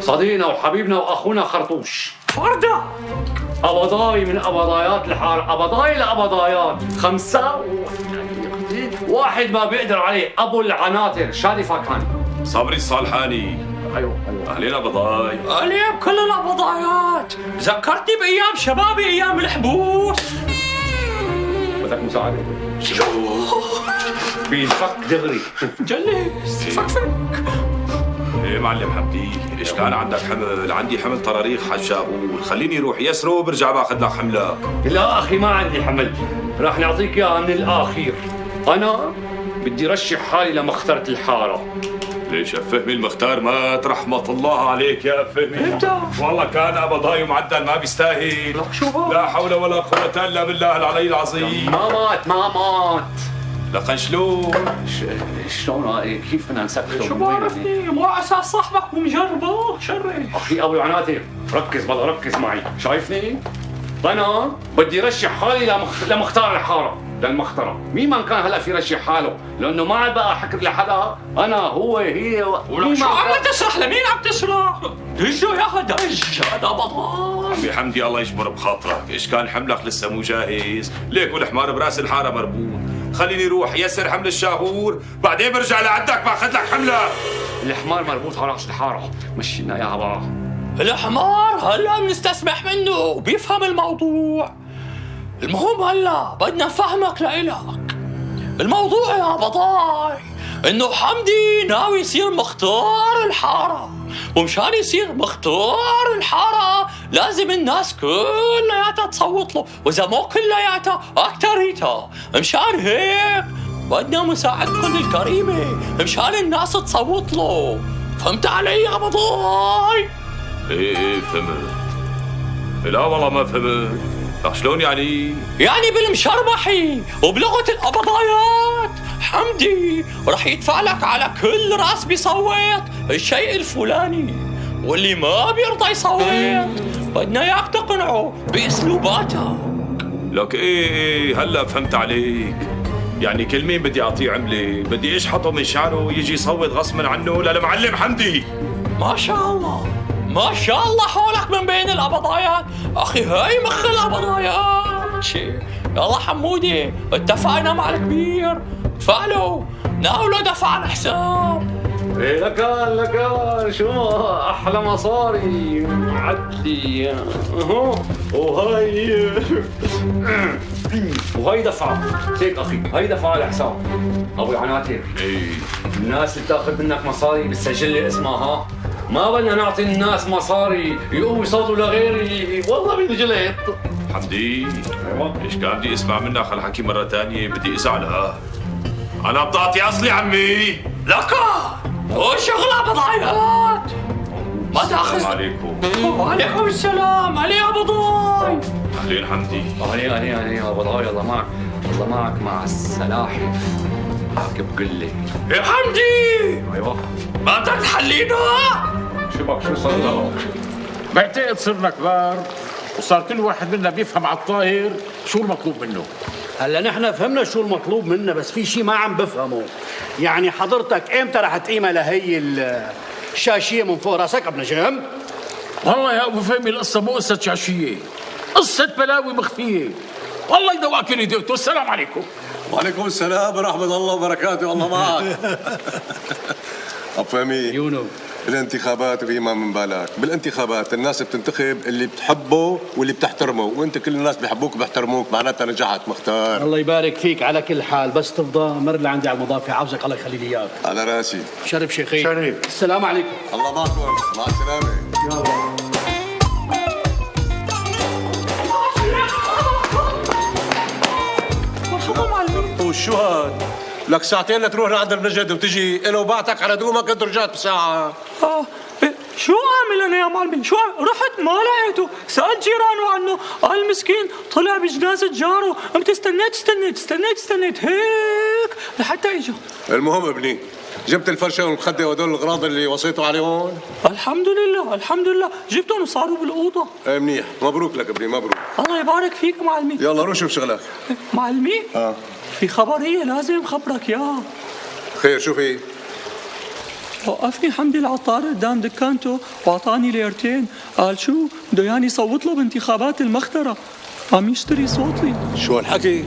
صديقنا وحبيبنا واخونا خرطوش فردة قبضاي من قبضايات الحارة، قبضاي لقبضايات خمسة واحد ما بيقدر عليه، ابو العناطر شادي فاكهاني. صبري الصالحاني. ايوه اهلين قبضاي. عليه بكل القبضايات. ذكرتني بايام شبابي، ايام الحبوس. بدك مساعدة؟ بينفك دغري. جلس فكفك. ايه معلم حمدي، ايش كان عندك حمل؟ عندي حمل طراريق حشاقول، خليني روح يسرو برجع باخذ لك حملك. لا اخي ما عندي حمل، راح نعطيك اياها من الاخير. انا بدي رشح حالي لمخترة الحارة. ليش يا فهمي المختار مات رحمة الله عليك يا فهمي. امتى؟ والله كان قبضاي ومعدل ما بيستاهل. لك شو هاد؟ لا حول ولا قوة الا بالله العلي العظيم. ما مات. لكن شلون؟ شلون كيف بدنا نسكته؟ شو بعرفني؟ مو على اساس صاحبك ومجربه شرف. اخي ابو عناتر ركز بالله ركز معي، شايفني؟ انا بدي رشح حالي لمختار الحاره، للمختره. مين ما كان هلا في رشح حاله، لانه ما عاد بقى حكر لحدا. انا هو هي ولك شو عم تشرح؟ لمين عم تشرح؟ دجوا يا دج هذا بطل. عمي حمدي الله يجبر بخاطرك، ايش كان حملك لسه مو جاهز؟ ليك والحمار براس الحاره مربوط. خليني روح يسر حمل الشاهور، بعدين برجع لعندك باخذ لك حمله. الحمار مربوط على راس الحاره، مشينا اياها بقى. الحمار هلا بنستسمح منه وبيفهم الموضوع. المهم هلا بدنا نفهمك لإلك. الموضوع يا بطاي انه حمدي ناوي يصير مختار الحارة، ومشان يصير مختار الحارة لازم الناس كلياتها تصوت له، واذا مو كلياتها اكتريتها. مشان هيك بدنا مساعدتكم الكريمة مشان الناس تصوت له. فهمت علي يا بطاي؟ ايه فهمت. لا والله ما فهمت. شلون يعني؟ يعني بالمشربحي وبلغة القبضايات حمدي رح يدفع لك على كل راس بيصوت الشيء الفلاني، واللي ما بيرضى يصوت بدنا اياك تقنعه باسلوباتك. لك ايه هلا فهمت عليك. يعني كل مين بدي اعطيه عمله بدي اشحطه من شعره ويجي يصوت غصبا عنه للمعلم حمدي. ما شاء الله ما شاء الله حولك من بين القبضايات. اخي هاي مخ القبضايات شي. يلا حمودي اتفقنا مع الكبير، فعلوا ناولوا دفع الحساب. ايه لكان شو احلى مصاري عدلي. وهي دفعه هيك اخي، هي دفعه على الحساب. ابو عناتر ايه الناس اللي بتاخذ منك مصاري بتسجل لي اسمها. ما بدنا نعطي الناس مصاري يقوموا يصوتوا لغيري، والله بنجلط. حمدي ايش كان بدي اسمع منك هالحكي مره ثانيه بدي ازعل. انا بطاقتي اصلي عمي. لك وشغل قبضايات ما تاخذ. السلام عليكم. وعليكم السلام. علي يا بضاي. اهلين حمدي. علي يا بضاي، الله معك الله معك مع السلاحف. حكي بقلي يا حمدي ايوه. ما بدك تحلينا؟ شو صار له؟ بعتقد صرنا كبار وصار كل واحد منا بيفهم على الطاهر شو المطلوب منه. هلا نحن فهمنا شو المطلوب منا، بس في شيء ما عم بفهمه. يعني حضرتك امتى رح تقيمها لهي الشاشيه من فوق راسك ابن جم؟ والله يا ابو فهمي القصه مو قصه شاشيه، قصه بلاوي مخفيه. والله يدواك اللي دقته. السلام عليكم. وعليكم السلام ورحمة الله وبركاته. الله معك. أبو فهمي يونو الانتخابات غيما من بالك. بالانتخابات الناس بتنتخب اللي بتحبه واللي بتحترمه، وانت كل الناس بيحبوك وبيحترموك، معناتها نجحت مختار. الله يبارك فيك. على كل حال بس تفضى مر لعندي على المضافة، عاوزك الله يخلي لي اياك. على راسي. شرف شيخي. شرف. السلام عليكم. الله معكم. مع السلامة. وشو هاد؟ لك ساعتين لتروح لعند المنجد وتجي لو بعتك على دومك انت رجعت بساعة. شو عامل انا يا معلمين؟ شو رحت ما لقيته، سألت جيرانه عنه، قال المسكين طلع بجنازة جاره. قمت استنيت هيك لحتى اجا. المهم ابني جبت الفرشة والمخدة وهدول الأغراض اللي وصيتوا عليهم؟ الحمد لله جبتهم وصاروا بالأوضة. ايه منيح، مبروك لك ابني مبروك. الله يبارك فيك معلمي. يلا روح شوف شغلك. معلمي في خبرية لازم خبرك يا. خير شو في؟ وقفني حمدي العطار قدام دكانته وعطاني ليرتين. قال شو بده ياني صوت له بانتخابات المخترة، عم يشتري صوتي. شو هالحكي؟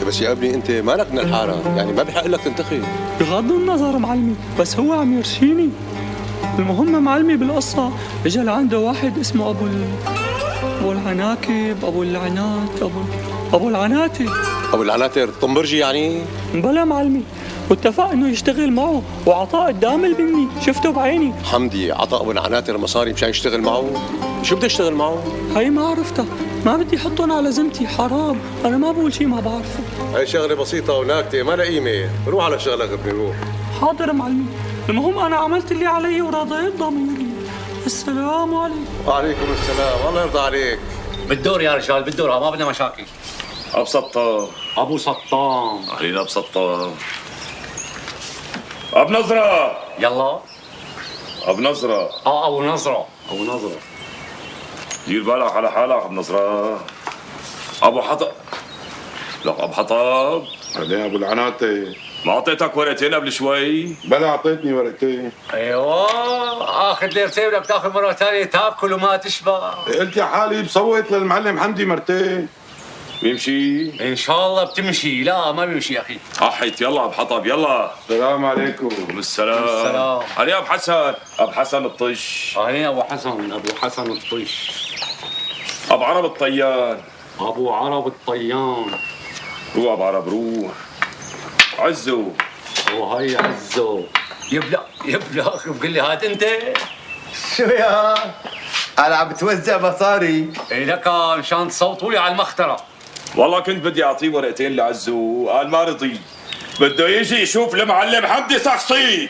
بس يا ابني انت مالك من الحاره، يعني ما بحق لك تنتخب. بغض النظر معلمي، بس هو عم يرشيني. المهم معلمي بالقصة اجى لعنده واحد اسمه ابو العناكب، ابو العنات، ابو العناتي. ابو العناتر الطنبرجي يعني؟ بلا معلمي، واتفق انه يشتغل معه وعطاه قدام البني، شفته بعيني. حمدي عطى ابو العناتر مصاري مشان يشتغل معه؟ شو بده يشتغل معه؟ هي ما عرفتها، ما بدي احطهم على ذمتي، حرام، انا ما بقول شيء ما بعرفه. هاي شغله بسيطه وناكته ما لها قيمه، روح على شغلك ابني روح. حاضر معلمي، المهم انا عملت اللي علي ورضيت ضميري. السلام عليكم. وعليكم السلام، الله يرضى عليك. بالدور يا رجال بالدور، ما بدنا مشاكل. ابو سطام. ابو سطام. اهلين ابو سطام. ابو نظره. يلا. ابو نظره. ابو نظره. ابو نظره. دير بالك على حالك ابو نظره. ابو حطب. لك ابو حطب. بعدين ابو العناتي. ما اعطيتك ورقتين قبل شوي؟ بلا اعطيتني ورقتين. ايوه اخذ ليرتين بدك تاخذ مره ثانيه تاكل وما تشبع. قلت يا حالي بصوت للمعلم حمدي مرتين. بيمشي؟ ان شاء الله بتمشي. لا ما بيمشي يا اخي. احيت يلا ابو حطب يلا. السلام عليكم. السلام. السلام. علي ابو حسن. ابو حسن الطش. اهلين ابو حسن. ابو حسن الطش. ابو عرب الطيان. ابو عرب الطيان. روح ابو عرب روح. عزو. وهي عزو. يبلع بقول لي هات انت. شو يا؟ انا عم بتوزع مصاري. إيه لك مشان تصوتوا لي على المخترة. والله كنت بدي اعطيه ورقتين لعزو، قال ما رضي، بده يجي يشوف المعلم حمدي شخصي.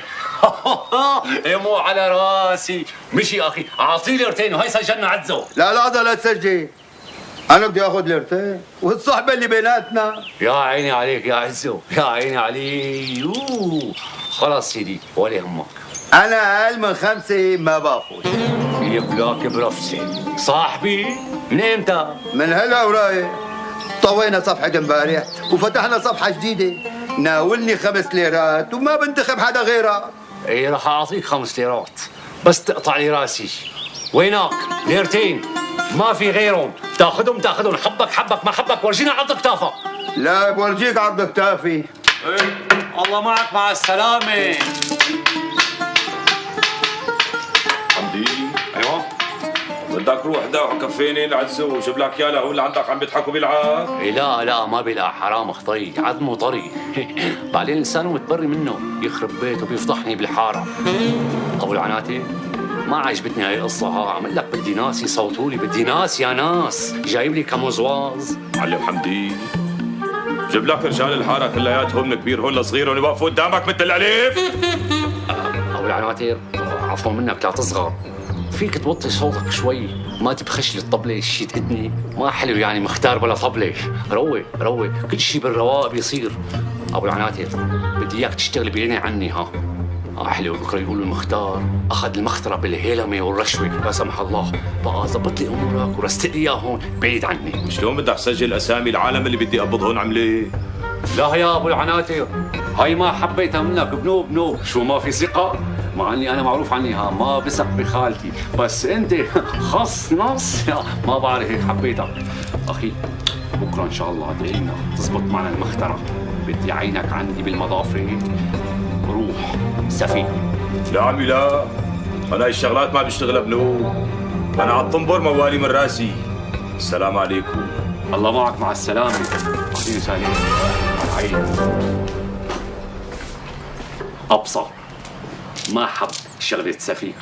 مو على راسي. مشي يا اخي، اعطيه ليرتين وهي سجلنا عزو. لا تسجل. انا بدي اخذ ليرتين والصحبه اللي بيناتنا. يا عيني عليك يا عزو، يا عيني عليك. خلاص سيدي ولا يهمك. انا اقل من 5 ما باخذ. يبلاك برفسي صاحبي. من امتى؟ من هلا ورايح. طوينا صفحه امبارح وفتحنا صفحه جديده. ناولني 5 ليرات وما بنتخب حدا غيرها. ايه راح اعطيك 5 ليرات بس تقطع لي راسي. وينك؟ ليرتين ما في غيرهم، تاخذهم حبك ما حبك ورجينا عرض كتافك. لا بورجيك عرض كتافي. ايه الله معك، مع السلامة. حمدي. ايوه. بدك روح داع كفيني لعزو وجيب لك اياه لهو اللي عندك عم بيضحك وبيلعب. إيه لا ما بيلقى، حرام خطي، عظمه طري. بعدين لسانه متبري منه، يخرب بيته بيفضحني بالحاره. ابو العناتي ما عجبتني هاي القصه. عمل لك بدي ناس يصوتوا لي، بدي ناس يا ناس. جايب لي كموزواز. معلم حمدي جيب لك رجال الحاره كلياتهم، كبيرهم لصغيرهم، يوقفوا قدامك مثل الالف. ابو العناتير عفوا منك لا تصغر، فيك توطي صوتك شوي، ما تبخش لي الطبله شي تقدني، ما حلو يعني مختار بلا طبله. روق كل شي بالرواق بيصير. ابو العناتير بدي اياك تشتغل بعيني عني. حلو بكره يقولوا المختار اخذ المختره بالهيلمه والرشوه، لا سمح الله. بقى زبط لي امورك ورستق لي اياه هون بعيد عني. شلون بدك تسجل اسامي العالم اللي بدي اقبضهم عمليه؟ لا يا ابو العناتير، هاي ما حبيتها منك. بنوب شو ما في ثقه، مع اني انا معروف عني ما بثق بخالتي، بس انت خص نص ما بعرف هيك حبيتك. اخي بكره ان شاء الله ادعينا تزبط معنا المختره. بدي عينك عندي بالمضافه. روح سفينه. لا عمي لا، انا هاي الشغلات ما بشتغلها بنوب، انا على الطنبر موالي من راسي. السلام عليكم. الله معك، مع السلامه. اعطيني سالم على عيني. ابصر ما حب شغله سفير.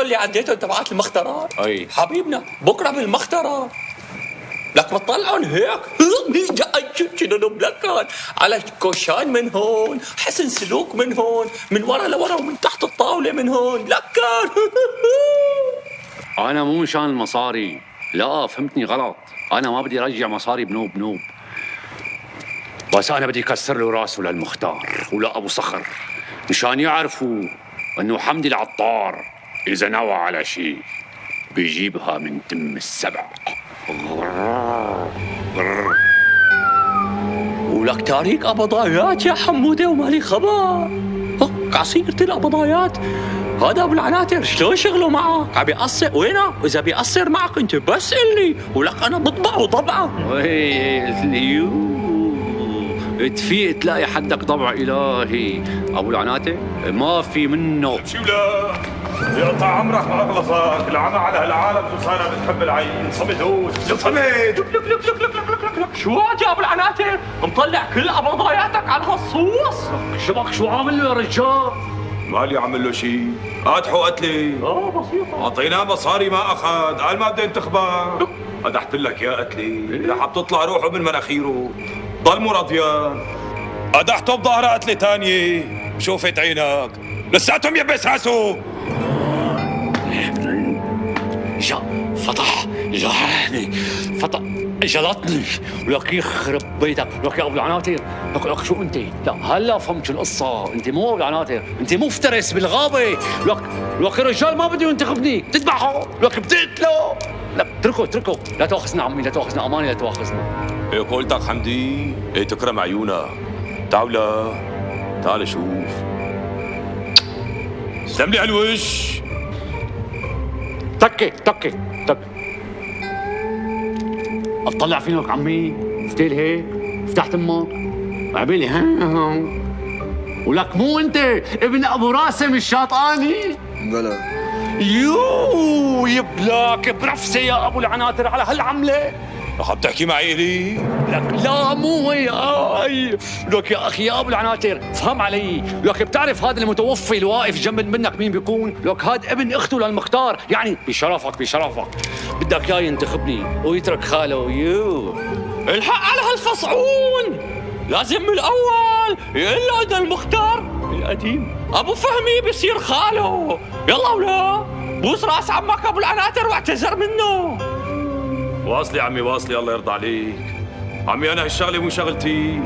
هدول اللي عديتهم تبعات المخترات أي. حبيبنا بكره بالمخترة لك بتطلعون هيك شنو ملكن على كوشان من هون، حسن سلوك من هون، من ورا لورا ومن تحت الطاولة من هون لكن أنا مو مشان المصاري، لا فهمتني غلط، أنا ما بدي أرجع مصاري بنوب، بس أنا بدي أكسر له راسه للمختار ولا أبو صخر مشان يعرفوا أنه حمدي العطار إذا نوى على شيء بيجيبها من تم السبع. ولك تاريك قبضايات يا حمودة ومالي خبر. عصير طلع قبضايات. هذا ابو العناتر شلون شغله معك؟ عم بيقصر وينه؟ اذا بيقصر معك انت بس قلي ولك انا بطبعه طبعا. تفيق تلاقي حدك ضبع إلهي أبو العناتة ما في منه. امشي ولا يقطع عمرك وأغلفك العمى على هالعالم وصايرة بتحب العين. صمد هون صمد. لك شو هاد يا ابو العناتر؟ مطلع كل قبضاياتك على هالصوص. شبك شو عامل له يا رجال؟ مالي عمل له شيء، قادحوا قتلي. بسيطة. اعطيناه مصاري ما اخذ، قال ما بدي انتخبك. قدحت لك يا قتلي، رح تطلع روحه من مناخيره، ضل مو رضيان. قدحته بظهره قتلي تانية، شوفت عينك، لساتهم يبس راسه. فتح جرحني جلطني ولك يخرب بيتك. لك يا ابو العناتر لك شو انت؟ لا هلا فهمت شو القصه، انت مو ابو العناتر، انت مفترس بالغابه. لك الرجال ما بده ينتخبني تذبحه، لك بتقتله. لا اتركه لا تاخذنا عمي، لا تاخذنا اماني، لا تاخذنا. ايه قولتك حمدي، ايه تكرم عيونك. تعال شوف، سلم لي على الوش. تكي اطلع فينك عمي، فتيل هيك فتحت امك وعبالي ها ولك مو انت ابن ابو راسم الشاطاني؟ بلا يو يبلاك بنفسي يا ابو العناتر على هالعمله. عم تحكي معي إلي؟ لك لا مو هي لك يا اخي يا ابو العناتر فهم علي. لك بتعرف هذا المتوفي الواقف جنب منك مين بيكون؟ لك هذا ابن اخته للمختار، يعني بشرفك بدك اياه ينتخبني ويترك خاله. يو الحق على هالفصعون، لازم من الاول يقول له ان المختار القديم ابو فهمي بيصير خاله. يلا ولا بوس راس عمك ابو العناتر واعتذر منه. واصلي عمي واصلي، الله يرضى عليك. عمي انا هالشغله مو شغلتي،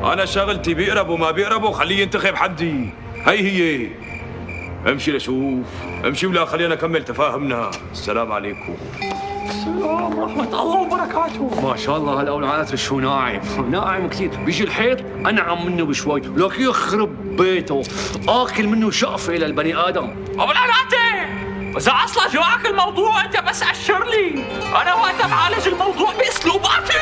انا شغلتي بيقربوا ما بيقربوا خليه ينتخب حدي. هي امشي لشوف، امشي ولا خلينا نكمل تفاهمنا. السلام عليكم. السلام ورحمة الله وبركاته. ما شاء الله هالاول العناتر شو ناعم كثير. بيجي الحيط انعم منه بشوي. لك يخرب بيته اكل منه شقفه للبني ادم. ابو العناتر اذا اصلا جواك الموضوع انت بس اشر لي، انا وقتها بعالج الموضوع باسلوباتي.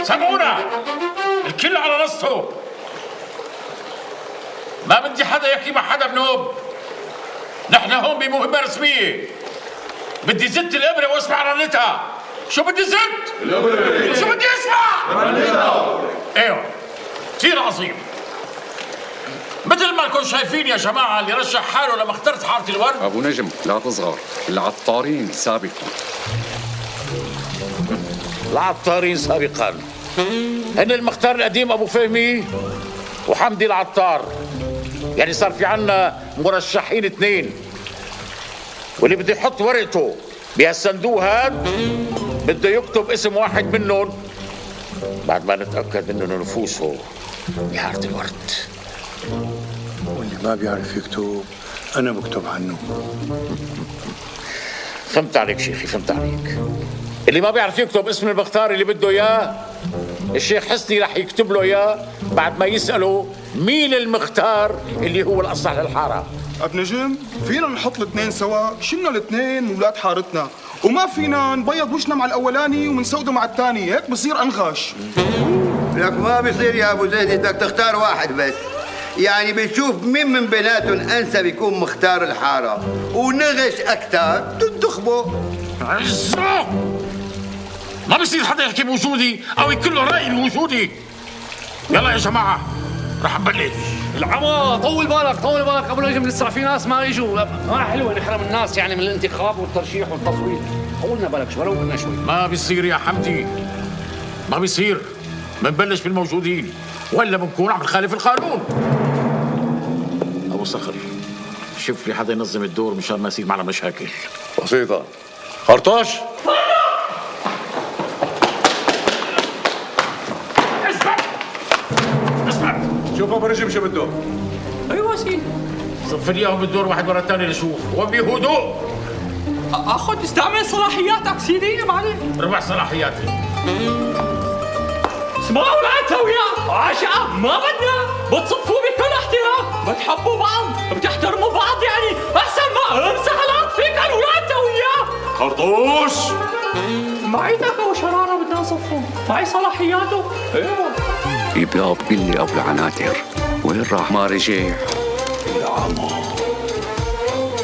سمعونا الكل على نصه، ما بدي حدا يحكي مع حدا بنوب. نحن هون بمهمة رسمية، بدي زت الإبرة واسمع رنتها. شو بدي زت؟ الإبرة. شو بدي اسمع؟ رنتها. ايوه كثير عظيم. مثل ما لكم شايفين يا جماعة، اللي رشح حاله لما اخترت حارة الورد أبو نجم لا تصغر، العطارين سابقا. العطارين سابقا هن المختار القديم أبو فهمي وحمدي العطار. يعني صار في عنا مرشحين 2، واللي بده يحط ورقته بهالصندوق هاد بده يكتب اسم واحد منهم بعد ما نتأكد انه نفوسه بحارة الورد. واللي ما بيعرف يكتب أنا بكتب عنه. فهمت عليك شيخي، فهمت عليك. اللي ما بيعرف يكتب اسم المختار اللي بده إياه الشيخ حسني رح يكتب له اياه بعد ما يسأله مين المختار اللي هو الأصلح للحارة. ابن نجم فينا نحط الاثنين سوا، شلنا الاثنين ولاد حارتنا، وما فينا نبيض وشنا مع الاولاني ومنسوده مع الثاني، هيك بصير انغاش. لك ما بيصير يا ابو زيد، بدك تختار واحد بس. يعني بنشوف مين من بيناتهم انسب يكون مختار الحاره، ونغش اكثر تنتخبه. عزو ما بصير حدا يحكي بوجودي او يكون له راي بوجودي. يلا يا جماعه رح نبلش. العمى طول بالك طول بالك ابو نجم، لسه في ناس ما اجوا، ما حلوه نحرم الناس يعني من الانتخاب والترشيح والتصويت. طولنا بالك شوي، روقنا شوي. ما بيصير يا حمدي، ما بيصير. بنبلش بالموجودين ولا بنكون عم نخالف القانون. ابو صخر شوف لي حدا ينظم الدور مشان ما يصير معنا مشاكل. بسيطة. خرطاش. اسمع شوف ابو نجم شو بده. ايوه سيدي. صف لي اياهم بالدور واحد ورا الثاني لشوف وبهدوء. اخذ استعمل صلاحياتك سيدي معلش. ربع صلاحياتي. اسمعوا لا تويا عشاء ما بدنا، بتصفوا بكل احترام، بتحبوا بعض، بتحترموا بعض، يعني احسن ما امسح العاطفة ولا تويا. خرطوش معي ذكاء وشرارة بدنا نصفهم، معي صلاحياته. ايوه يبقى قل لي ابو العناتر وين راح ما رجع؟ يا عمو